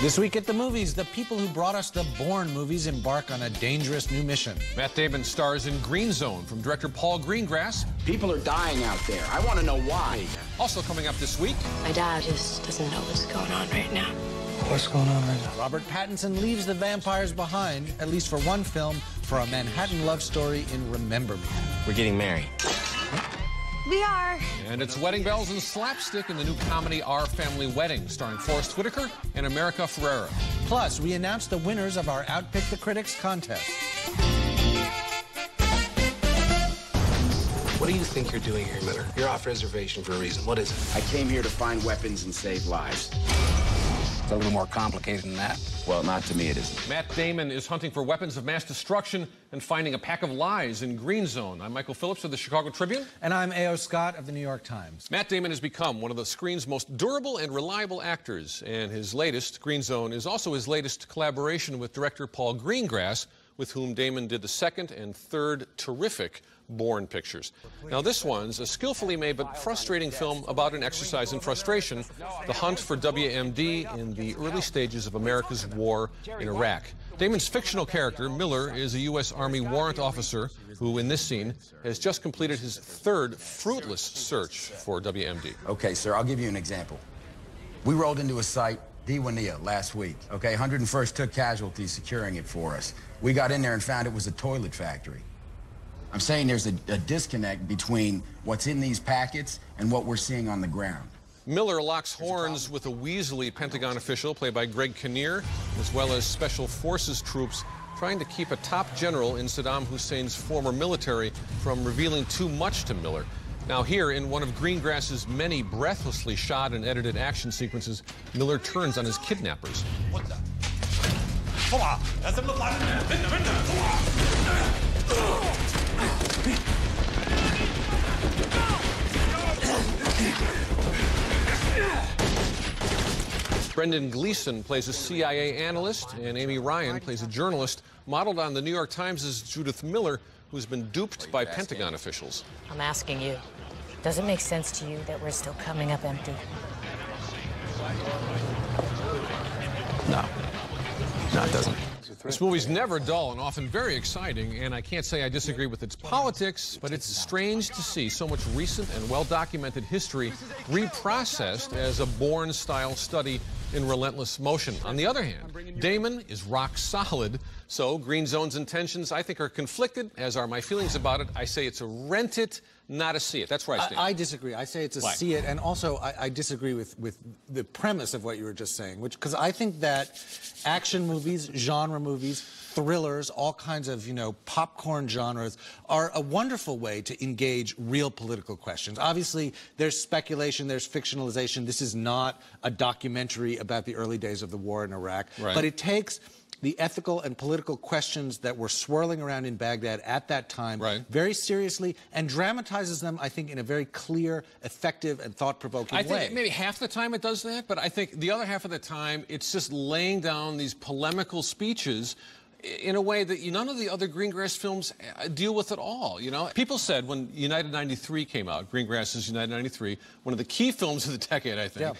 This week at the movies, the people who brought us the Bourne movies embark on a dangerous new mission. Matt Damon stars in Green Zone from director Paul Greengrass. People are dying out there. I want to know why. Also coming up this week. My dad just doesn't know what's going on right now. What's going on right now? Robert Pattinson leaves the vampires behind, at least for one film, for a Manhattan love story in Remember Me. We're getting married. We are. And it's wedding bells and slapstick in the new comedy Our Family Wedding, starring Forrest Whitaker and America Ferrera. Plus, we announced the winners of our Outpick the Critics contest. What do you think you're doing here, Miller? You're off reservation for a reason. What is it? I came here to find weapons and save lives. It's a little more complicated than that. Well, not to me, it isn't. Matt Damon is hunting for weapons of mass destruction and finding a pack of lies in Green Zone. I'm Michael Phillips of the Chicago Tribune. And I'm A.O. Scott of the New York Times. Matt Damon has become one of the screen's most durable and reliable actors, and his latest, Green Zone, is also his latest collaboration with director Paul Greengrass, with whom Damon did the second and third terrific Bourne pictures. Now, this one's a skillfully made but frustrating film about an exercise in frustration, the hunt for WMD in the early stages of America's war in Iraq. Damon's fictional character, Miller, is a U.S. Army warrant officer who, in this scene, has just completed his third fruitless search for WMD. Okay, sir, I'll give you an example. We rolled into a site, Diwania, last week. Okay, 101st took casualties securing it for us. We got in there and found it was a toilet factory. I'm saying there's a disconnect between what's in these packets and what we're seeing on the ground. Miller locks horns with a weaselly Pentagon official, played by Greg Kinnear, as well as Special Forces troops trying to keep a top general in Saddam Hussein's former military from revealing too much to Miller. Now here, in one of Greengrass's many breathlessly shot and edited action sequences, Miller turns on his kidnappers. What the? Brendan Gleeson plays a CIA analyst, and Amy Ryan plays a journalist, modeled on the New York Times' Judith Miller, who's been duped by Pentagon officials. I'm asking you, does it make sense to you that we're still coming up empty? No. No, it doesn't. This movie's never dull and often very exciting, and I can't say I disagree with its politics, but it's strange to see so much recent and well-documented history reprocessed as a Bourne-style study in relentless motion. On the other hand, Damon is rock solid, so Green Zone's intentions, I think, are conflicted, as are my feelings about it. I say it's a rent it, not a see it. That's right, Steve. I disagree. I say it's a see it, and also I disagree with the premise of what you were just saying, because I think that action movies, genre movies, thrillers, all kinds of, popcorn genres are a wonderful way to engage real political questions. Obviously, there's speculation, there's fictionalization. This is not a documentary about the early days of the war in Iraq, but it takes the ethical and political questions that were swirling around in Baghdad at that time very seriously, and dramatizes them, I think, in a very clear, effective, and thought-provoking way. I think maybe half the time it does that, but I think the other half of the time it's just laying down these polemical speeches in a way that none of the other Greengrass films deal with at all, People said when United 93 came out, Greengrass's United 93, one of the key films of the decade, I think,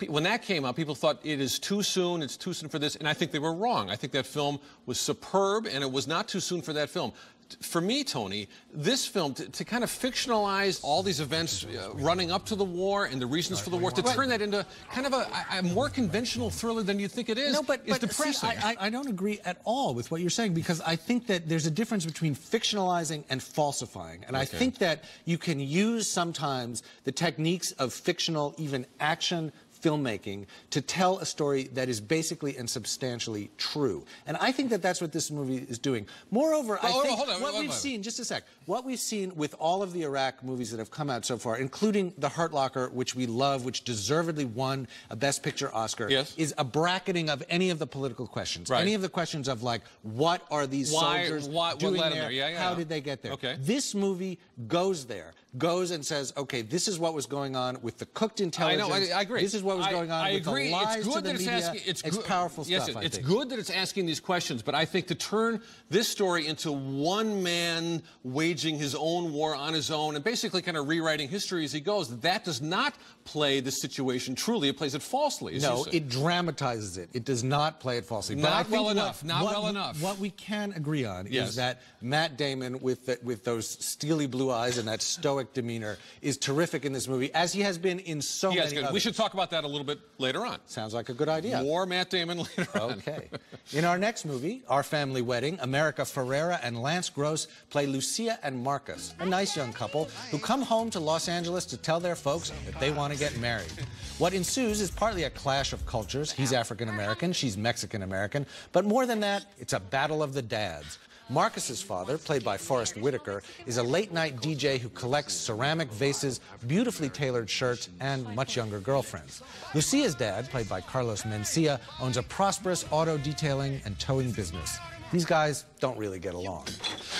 when that came out, people thought it is too soon, it's too soon for this, and I think they were wrong. I think that film was superb, and it was not too soon for that film. For me, Tony, this film, to kind of fictionalize all these events running up to the war and the reasons for the war, to turn that into kind of a more conventional thriller than you think it is, is depressing. See, I don't agree at all with what you're saying, because I think that there's a difference between fictionalizing and falsifying. And I think that you can use sometimes the techniques of fictional, even action filmmaking, to tell a story that is basically and substantially true. And I think that that's what this movie is doing. Moreover, I think what we've seen, just a sec, what we've seen with all of the Iraq movies that have come out so far, including The Hurt Locker, which we love, which deservedly won a Best Picture Oscar, is a bracketing of any of the political questions. Any of the questions of, like, what are these soldiers doing there? How did they get there? This movie goes there. goes and says, okay, this is what was going on with the cooked intelligence. I know, I agree. This is what was going on with the lies to the media. It's powerful stuff, Yes, it's good that it's asking these questions, but I think to turn this story into one man waging his own war on his own and basically kind of rewriting history as he goes, that does not play the situation truly. It plays it falsely, as you say. It dramatizes it. It does not play it falsely. Not well enough. Not well enough. What we can agree on is that Matt Damon, with those steely blue eyes and that stoic demeanor, is terrific in this movie, as he has been in so many others. We should talk about that a little bit later on. Sounds like a good idea. More Matt Damon later on. Okay. In our next movie, Our Family Wedding, America Ferrera and Lance Gross play Lucia and Marcus, a nice young couple who come home to Los Angeles to tell their folks that they want to get married. What ensues is partly a clash of cultures. He's African-American, she's Mexican-American, but more than that, it's a battle of the dads. Marcus's father, played by Forrest Whitaker, is a late-night DJ who collects ceramic vases, beautifully tailored shirts, and much younger girlfriends. Lucia's dad, played by Carlos Mencia, owns a prosperous auto detailing and towing business. These guys don't really get along.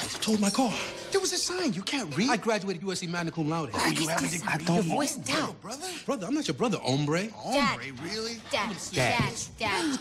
I told my car. There was a sign. You can't read. I graduated USC magna cum laude. Oh, you have a degree. Your voice down. Brother, I'm not your brother, hombre. Hombre, really? Dad.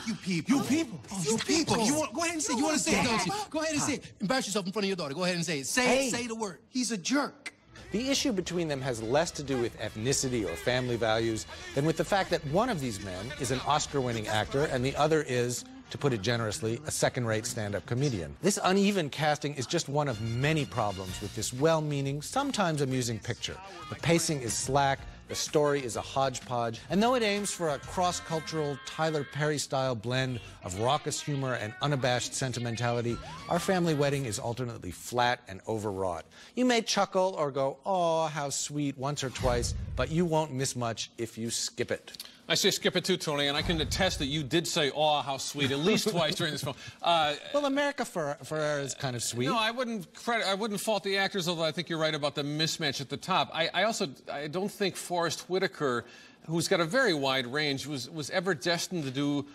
You people. You people. Oh, you people. Go ahead and say it. You want to say it, don't you? Go ahead and say it. Embarrass yourself in front of your daughter. Go ahead and say it. Say the word. He's a jerk. The issue between them has less to do with ethnicity or family values than with the fact that one of these men is an Oscar-winning actor and the other is, to put it generously, a second-rate stand-up comedian. This uneven casting is just one of many problems with this well-meaning, sometimes amusing picture. The pacing is slack, the story is a hodgepodge, and though it aims for a cross-cultural Tyler Perry-style blend of raucous humor and unabashed sentimentality, Our Family Wedding is alternately flat and overwrought. You may chuckle or go, "Oh, how sweet," once or twice, but you won't miss much if you skip it. I say skip it too, Tony, and I can attest that you did say, "Oh, how sweet," at least twice during this film. Well, America Ferrera is kind of sweet. No, I wouldn't fault the actors, although I think you're right about the mismatch at the top. I don't think Forrest Whitaker, who's got a very wide range, was ever destined to do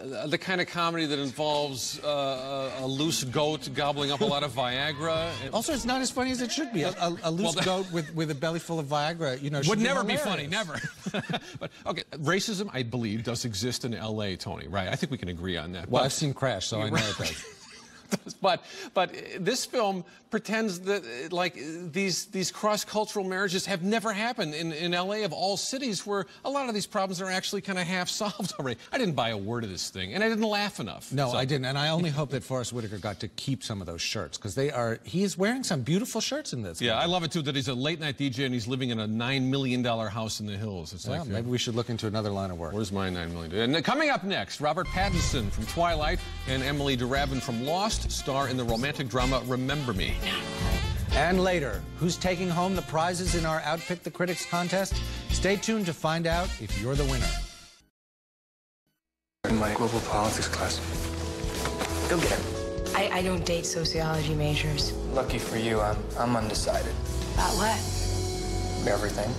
the kind of comedy that involves a loose goat gobbling up a lot of Viagra. Also, it's not as funny as it should be. A loose goat with a belly full of Viagra, you know, would never be funny, never. But okay, racism, I believe, does exist in L.A., Tony, right? I think we can agree on that. Well, I've seen Crash, so I know it does. But this film pretends that like these cross-cultural marriages have never happened in L.A. of all cities, where a lot of these problems are actually kind of half solved already. I didn't buy a word of this thing, and I didn't laugh enough. No, I didn't, and I only hope that Forrest Whitaker got to keep some of those shirts, because he is wearing some beautiful shirts in this. Yeah, I love it too that he's a late-night DJ and he's living in a $9 million house in the hills. It's like, maybe we should look into another line of work. Where's my $9 million? And coming up next, Robert Pattinson from Twilight and Emily DeRavin from Lost star in the romantic drama Remember Me. And later, who's taking home the prizes in our Outpick the Critics contest? Stay tuned to find out if you're the winner. In my global politics class. Go get him. I don't date sociology majors. Lucky for you, I'm undecided. About what? Everything.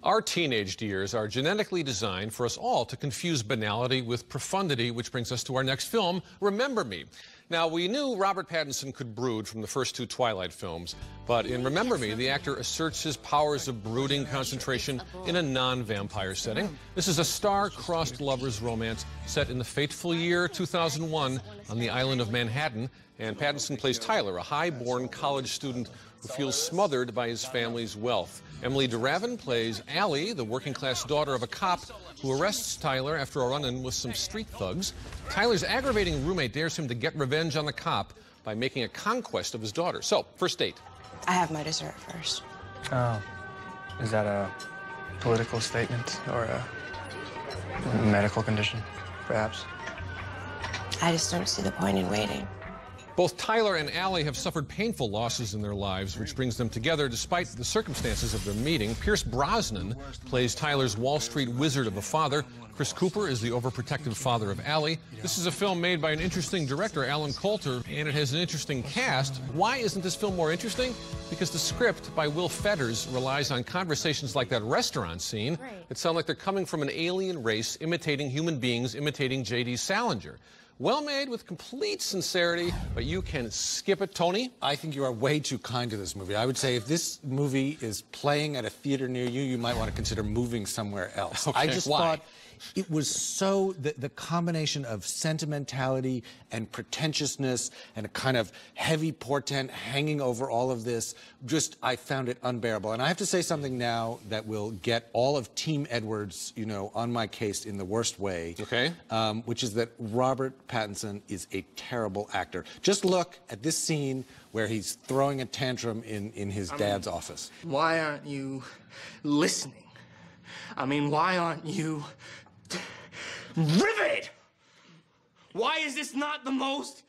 Our teenage years are genetically designed for us all to confuse banality with profundity, which brings us to our next film, Remember Me. Now, we knew Robert Pattinson could brood from the first two Twilight films, but in Remember Me, the actor asserts his powers of brooding concentration in a non-vampire setting. This is a star-crossed lovers' romance set in the fateful year 2001 on the island of Manhattan, and Pattinson plays Tyler, a high-born college student who feels smothered by his family's wealth. Emily DeRavin plays Allie, the working-class daughter of a cop who arrests Tyler after a run-in with some street thugs. Tyler's aggravating roommate dares him to get revenge on the cop by making a conquest of his daughter. So, first date. I have my dessert first. Oh. Is that a political statement or a medical condition, perhaps? I just don't see the point in waiting. Both Tyler and Allie have suffered painful losses in their lives, which brings them together despite the circumstances of their meeting. Pierce Brosnan plays Tyler's Wall Street wizard of a father. Chris Cooper is the overprotective father of Allie. This is a film made by an interesting director, Alan Coulter, and it has an interesting cast. Why isn't this film more interesting? Because the script by Will Fetters relies on conversations like that restaurant scene that sound like they're coming from an alien race imitating human beings, imitating J.D. Salinger. well made with complete sincerity, but you can skip it. Tony? I think you are way too kind to this movie. I would say if this movie is playing at a theater near you, you might want to consider moving somewhere else. Okay, I just why? thought it was so, the combination of sentimentality and pretentiousness and a kind of heavy portent hanging over all of this, just, I found it unbearable. And I have to say something now that will get all of Team Edwards, you know, on my case in the worst way. Okay. Which is that Robert Pattinson is a terrible actor. Just look at this scene where he's throwing a tantrum in his dad's office. Why aren't you listening? I mean, why aren't you riveted? Why is this not the most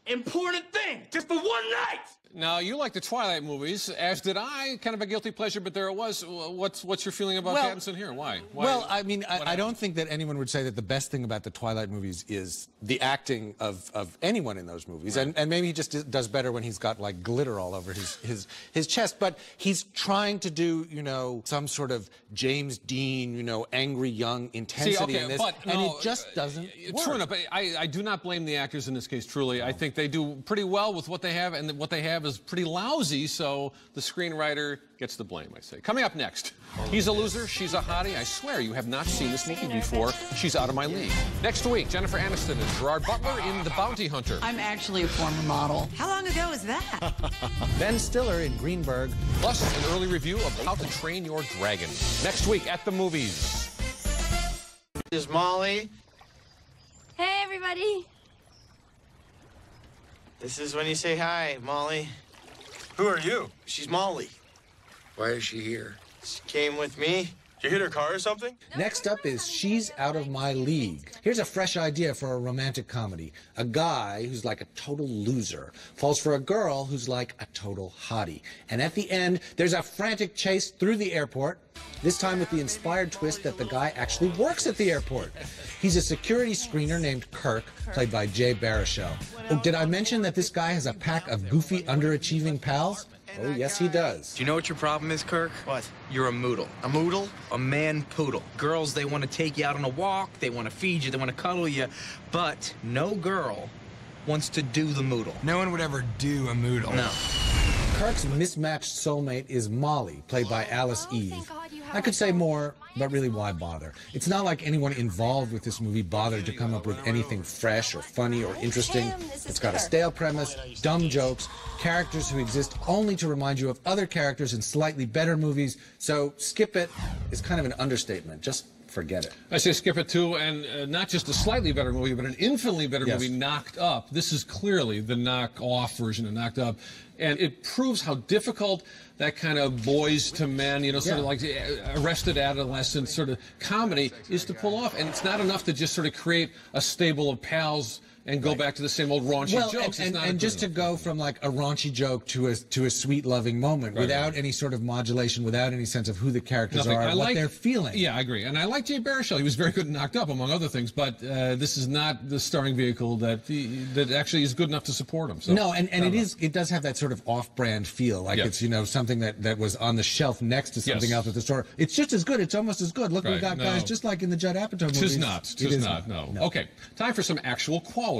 important thing? Just for one night! Now, you like the Twilight movies, as did I. Kind of a guilty pleasure, but there it was. What's your feeling about Pattinson here? Why? Well, I mean, I don't think that anyone would say that the best thing about the Twilight movies is the acting of anyone in those movies. Right. And maybe he just does better when he's got, like, glitter all over his chest. But he's trying to do, you know, some sort of James Dean, you know, angry young intensity in this. And it just doesn't work. True enough. I do not blame the actors in this case, truly. No. I think they do pretty well with what they have, and what they have is pretty lousy, so the screenwriter gets the blame, I say. Coming up next, he's a loser, she's a hottie. I swear you have not seen this movie before. She's out of my league. Next week, Jennifer Aniston and Gerard Butler in The Bounty Hunter. I'm actually a former model. How long ago was that? Ben Stiller in Greenberg. Plus, an early review of How to Train Your Dragon. Next week at the movies. This is Molly. Hey, everybody. This is when you say hi, Molly. Who are you? She's Molly. Why is she here? She came with me. Did you hit her car or something? Next up is She's Out of My League. Here's a fresh idea for a romantic comedy. A guy who's like a total loser falls for a girl who's like a total hottie. And at the end, there's a frantic chase through the airport, this time with the inspired twist that the guy actually works at the airport. He's a security screener named Kirk, played by Jay Baruchel. Oh, did I mention that this guy has a pack of goofy, underachieving pals? Oh, yes, he does. Do you know what your problem is, Kirk? What? You're a moodle. A moodle? A man poodle. Girls, they want to take you out on a walk, they want to feed you, they want to cuddle you, but no girl wants to do the moodle. No one would ever do a moodle. No. Kirk's mismatched soulmate is Molly, played by Alice Eve. I could say more, but really, why bother? It's not like anyone involved with this movie bothered to come up with anything fresh or funny or interesting. It's got a stale premise, dumb jokes, characters who exist only to remind you of other characters in slightly better movies, so skip it is kind of an understatement. Just forget it. I say skip it too, and not just a slightly better movie, but an infinitely better movie, Knocked Up. This is clearly the knock-off version of Knocked Up, and it proves how difficult that kind of boys to men, you know, sort of like arrested adolescent sort of comedy is to pull off. And it's not enough to just sort of create a stable of pals and go back to the same old raunchy jokes. And just to go from like a raunchy joke to a sweet loving moment without any sort of modulation, without any sense of who the characters are, what they're feeling. Yeah, I agree. And I like Jay Baruchel. He was very good in Knocked Up, among other things. But this is not the starring vehicle that actually is good enough to support him. So, no, and it does have that sort of off-brand feel, like it's, you know, something that was on the shelf next to something else at the store. It's just as good. It's almost as good. Look, we got guys just like in the Judd Apatow movies. Tis not. No. Okay, time for some actual quality.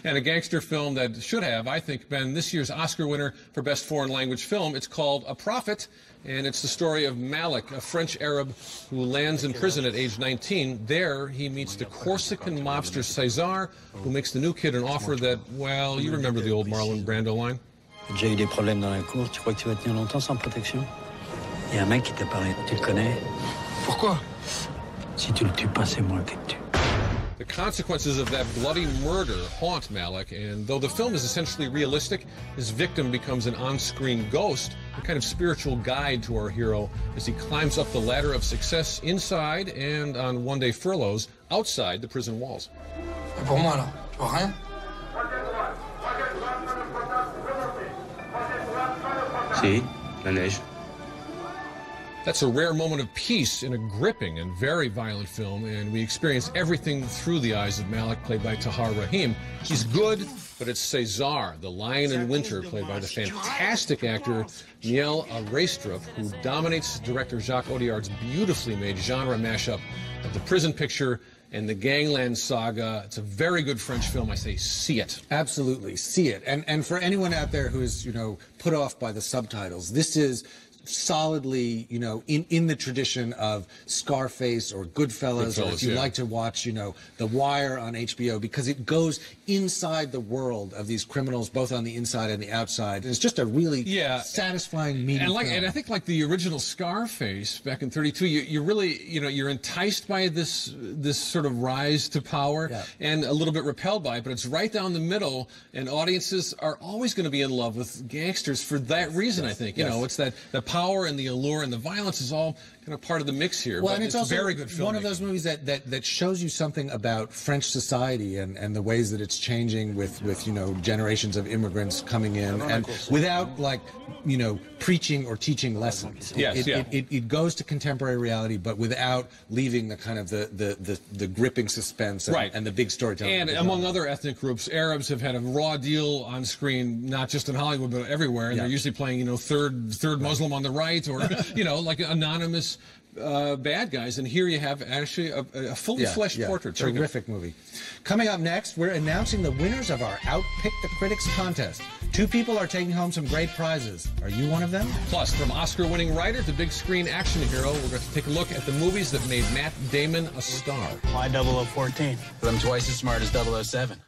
And a gangster film that should have, I think, been this year's Oscar winner for Best Foreign Language Film. It's called A Prophet, and it's the story of Malik, a French Arab who lands in prison at age 19. There, he meets the Corsican mobster César, who makes the new kid an offer that, well, you remember the old Marlon Brando line? J'ai eu des problèmes dans la cour. Tu crois que tu vas tenir longtemps sans protection? Il y a un mec qui t'a parlé. Tu le connais? Pourquoi? Si tu le tues pas, c'est moi qui le tue. The consequences of that bloody murder haunt Malik, and though the film is essentially realistic, his victim becomes an on-screen ghost, a kind of spiritual guide to our hero as he climbs up the ladder of success inside and on one-day furloughs outside the prison walls. Pour moi, là, tu vois rien? Si, la neige. That's a rare moment of peace in a gripping and very violent film, and we experience everything through the eyes of Malik, played by Tahar Rahim. He's good, but it's César, the lion in winter, played by the fantastic actor Niel Arestrup, who dominates director Jacques Audiard's beautifully made genre mashup of the prison picture and the Gangland Saga. It's a very good French film. I say see it. Absolutely, see it. And for anyone out there who is, put off by the subtitles, this is solidly, in the tradition of Scarface or Goodfellas, or if you like to watch, The Wire on HBO, because it goes inside the world of these criminals, both on the inside and the outside. It's just a really satisfying meaty film. And I think like the original Scarface back in '32, you really, you're enticed by this sort of rise to power and a little bit repelled by it, but it's right down the middle, and audiences are always going to be in love with gangsters for that reason, I think. It's that the power and the allure and the violence is all kind of part of the mix here. Well, but and it's also very good film. One of those movies that shows you something about French society and the ways that it's changing with generations of immigrants coming in, and without preaching or teaching lessons. It goes to contemporary reality, but without leaving the kind of the gripping suspense and the big storytelling. And among other ethnic groups, Arabs have had a raw deal on screen, not just in Hollywood but everywhere, and they're usually playing third Muslim on the right, or like anonymous bad guys, and here you have actually a fully fleshed portrait. Terrific movie. Coming up next, we're announcing the winners of our Outpick the Critics contest. 2 people are taking home some great prizes. Are you one of them? Plus, from Oscar-winning writer to big screen action hero, we're going to take a look at the movies that made Matt Damon a star. Why 0014? I'm twice as smart as 007.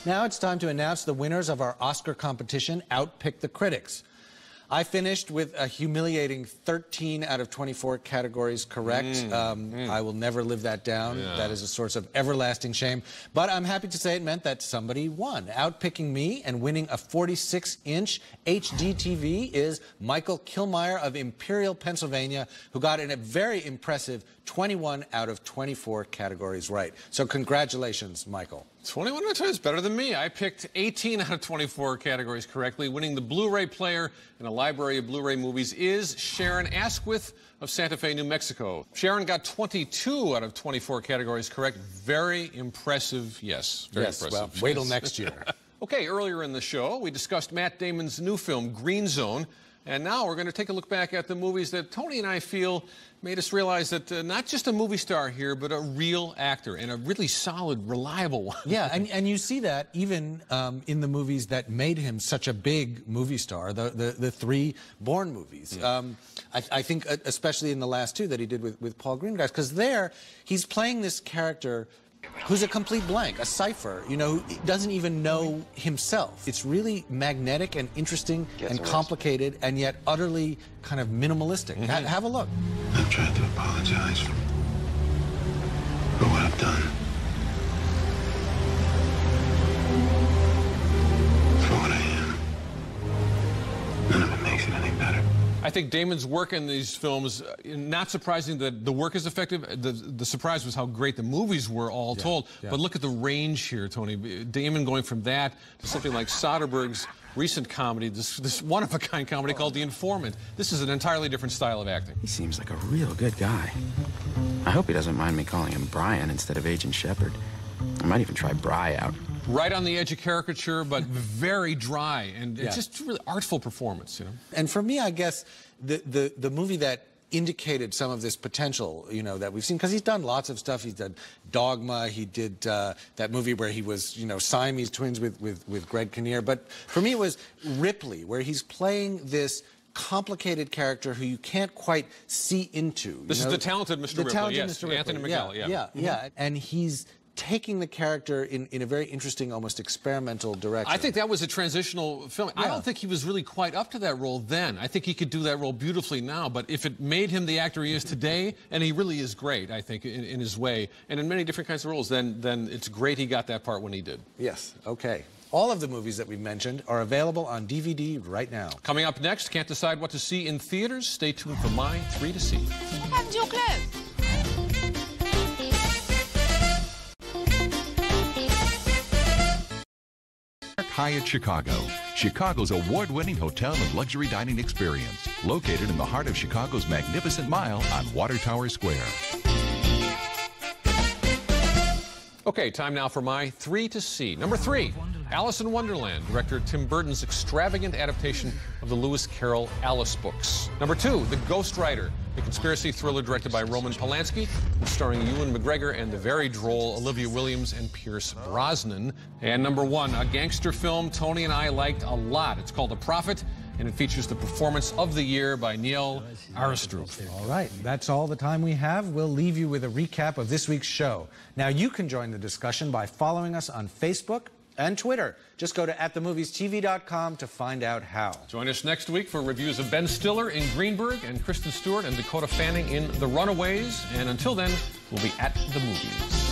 Now it's time to announce the winners of our Oscar competition, Outpick the Critics. I finished with a humiliating 13 out of 24 categories correct. I will never live that down. That is a source of everlasting shame. But I'm happy to say it meant that somebody won. Outpicking me and winning a 46-inch HD TV is Michael Kilmeyer of Imperial, Pennsylvania, who got a very impressive 21 out of 24 categories right. So congratulations, Michael. 21 out of 20 is better than me. I picked 18 out of 24 categories correctly. Winning the Blu-ray player in a library of Blu-ray movies is Sharon Asquith of Santa Fe, New Mexico. Sharon got 22 out of 24 categories correct. Very impressive, yes. Very impressive. Well, wait till next year. Okay, earlier in the show, we discussed Matt Damon's new film, Green Zone. And now we're going to take a look back at the movies that Tony and I feel made us realize that not just a movie star here, but a real actor, and a really solid, reliable one. Yeah, and you see that even in the movies that made him such a big movie star, the 3 Bourne movies. I think especially in the last 2 that he did with Paul Greengrass, because there he's playing this character who's a complete blank, a cipher, who doesn't even know himself. It's really magnetic and interesting and complicated, and yet utterly kind of minimalistic. Have a look. I've tried to apologize for what I've done. For what I am. None of it makes it any better. I think Damon's work in these films, not surprising that the work is effective. The surprise was how great the movies were all told. But look at the range here, Tony. Damon going from that to something like Soderbergh's recent comedy, this one-of-a-kind comedy called The Informant. This is an entirely different style of acting. He seems like a real good guy. I hope he doesn't mind me calling him Brian instead of Agent Shepard. I might even try Bry out. Right on the edge of caricature, but very dry, and it's just a really artful performance, And for me, I guess the movie that indicated some of this potential, that we've seen, because he's done lots of stuff. He's done Dogma. He did that movie where he was, Siamese twins with Greg Kinnear. But for me, it was Ripley, where he's playing this complicated character who you can't quite see into. This is the talented Mr. Ripley, yes, Anthony McGill, yeah. And he's taking the character in a very interesting, almost experimental direction. I think that was a transitional film. I don't think he was really quite up to that role then. I think he could do that role beautifully now, but if it made him the actor he is today, and he really is great, I think, in his way, and in many different kinds of roles, then it's great he got that part when he did. Yes, okay. All of the movies that we mentioned are available on DVD right now. Coming up next, can't decide what to see in theaters? Stay tuned for my 3 to see. What happened to your clothes? Hyatt Chicago, Chicago's award-winning hotel and luxury dining experience, located in the heart of Chicago's Magnificent Mile on Water Tower Square. Okay, time now for my 3 to see. Number 3, Alice in Wonderland, director Tim Burton's extravagant adaptation of the Lewis Carroll Alice books. Number 2, The Ghost Rider, a conspiracy thriller directed by Roman Polanski, starring Ewan McGregor and the very droll Olivia Williams and Pierce Brosnan. And number 1, a gangster film Tony and I liked a lot. It's called The Prophet, and it features the performance of the year by Neil Aristrup. All right, that's all the time we have. We'll leave you with a recap of this week's show. Now, you can join the discussion by following us on Facebook and Twitter. Just go to atthemoviestv.com to find out how. Join us next week for reviews of Ben Stiller in Greenberg and Kristen Stewart and Dakota Fanning in The Runaways. And until then, we'll be at the movies.